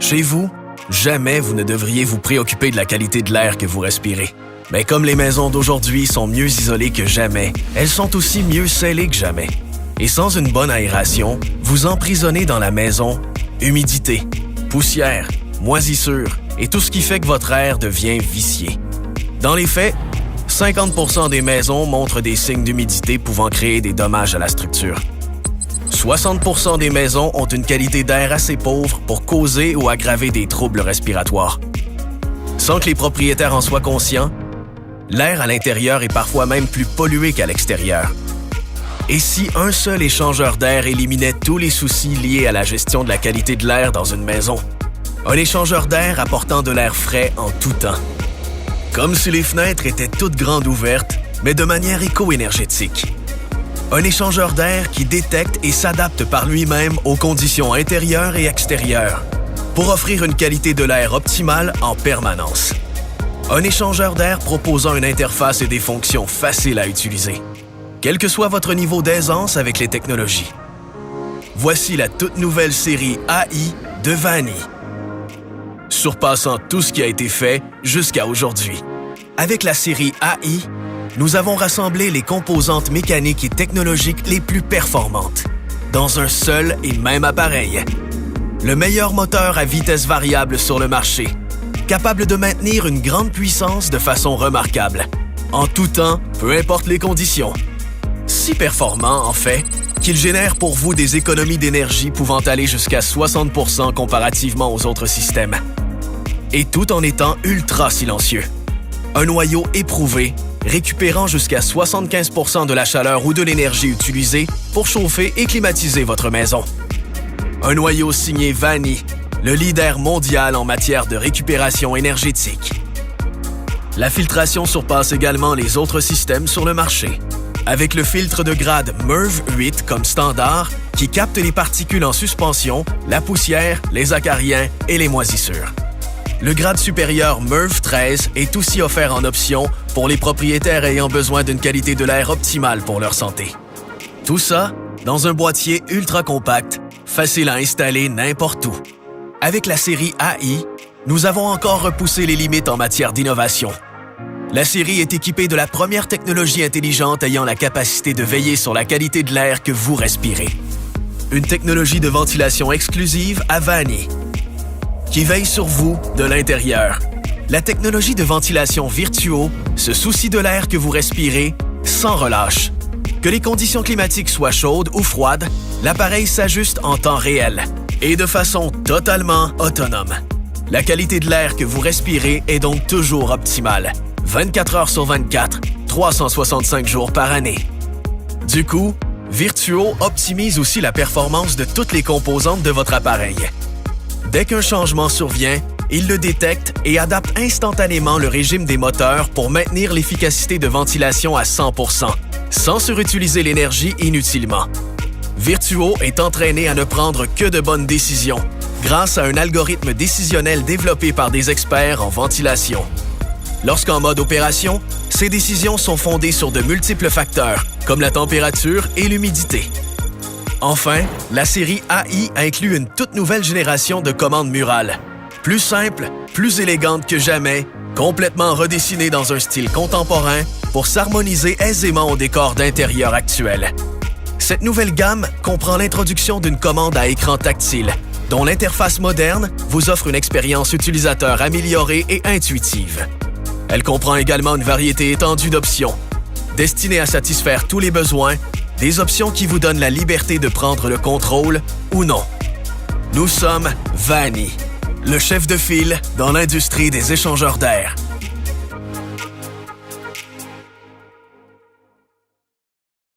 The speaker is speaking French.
Chez vous, jamais vous ne devriez vous préoccuper de la qualité de l'air que vous respirez. Mais comme les maisons d'aujourd'hui sont mieux isolées que jamais, elles sont aussi mieux scellées que jamais. Et sans une bonne aération, vous emprisonnez dans la maison humidité, poussière, moisissure et tout ce qui fait que votre air devient vicié. Dans les faits, 50% des maisons montrent des signes d'humidité pouvant créer des dommages à la structure. 60% des maisons ont une qualité d'air assez pauvre pour causer ou aggraver des troubles respiratoires. Sans que les propriétaires en soient conscients, l'air à l'intérieur est parfois même plus pollué qu'à l'extérieur. Et si un seul échangeur d'air éliminait tous les soucis liés à la gestion de la qualité de l'air dans une maison? Un échangeur d'air apportant de l'air frais en tout temps. Comme si les fenêtres étaient toutes grandes ouvertes, mais de manière éco-énergétique. Un échangeur d'air qui détecte et s'adapte par lui-même aux conditions intérieures et extérieures pour offrir une qualité de l'air optimale en permanence. Un échangeur d'air proposant une interface et des fonctions faciles à utiliser, quel que soit votre niveau d'aisance avec les technologies. Voici la toute nouvelle série AI de Vanny, surpassant tout ce qui a été fait jusqu'à aujourd'hui. Avec la série AI, nous avons rassemblé les composantes mécaniques et technologiques les plus performantes dans un seul et même appareil. Le meilleur moteur à vitesse variable sur le marché, capable de maintenir une grande puissance de façon remarquable, en tout temps, peu importe les conditions. Si performant, en fait, qu'il génère pour vous des économies d'énergie pouvant aller jusqu'à 60% comparativement aux autres systèmes. Et tout en étant ultra silencieux. Un noyau éprouvé, récupérant jusqu'à 75% de la chaleur ou de l'énergie utilisée pour chauffer et climatiser votre maison. Un noyau signé Vanny, le leader mondial en matière de récupération énergétique. La filtration surpasse également les autres systèmes sur le marché, avec le filtre de grade MERV 8 comme standard qui capte les particules en suspension, la poussière, les acariens et les moisissures. Le grade supérieur MERV 13 est aussi offert en option pour les propriétaires ayant besoin d'une qualité de l'air optimale pour leur santé. Tout ça dans un boîtier ultra compact, facile à installer n'importe où. Avec la série AI, nous avons encore repoussé les limites en matière d'innovation. La série est équipée de la première technologie intelligente ayant la capacité de veiller sur la qualité de l'air que vous respirez. Une technologie de ventilation exclusive à Vanny, qui veille sur vous de l'intérieur. La technologie de ventilation Virtuo se soucie de l'air que vous respirez sans relâche. Que les conditions climatiques soient chaudes ou froides, l'appareil s'ajuste en temps réel et de façon totalement autonome. La qualité de l'air que vous respirez est donc toujours optimale, 24 heures sur 24, 365 jours par année. Du coup, Virtuo optimise aussi la performance de toutes les composantes de votre appareil. Dès qu'un changement survient, il le détecte et adapte instantanément le régime des moteurs pour maintenir l'efficacité de ventilation à 100%, sans surutiliser l'énergie inutilement. Virtuo est entraîné à ne prendre que de bonnes décisions, grâce à un algorithme décisionnel développé par des experts en ventilation. Lorsqu'en mode opération, ces décisions sont fondées sur de multiples facteurs, comme la température et l'humidité. Enfin, la série AI inclut une toute nouvelle génération de commandes murales. Plus simple, plus élégante que jamais, complètement redessinée dans un style contemporain pour s'harmoniser aisément au décor d'intérieur actuel. Cette nouvelle gamme comprend l'introduction d'une commande à écran tactile, dont l'interface moderne vous offre une expérience utilisateur améliorée et intuitive. Elle comprend également une variété étendue d'options, destinées à satisfaire tous les besoins, des options qui vous donnent la liberté de prendre le contrôle ou non. Nous sommes Vanny, le chef de file dans l'industrie des échangeurs d'air.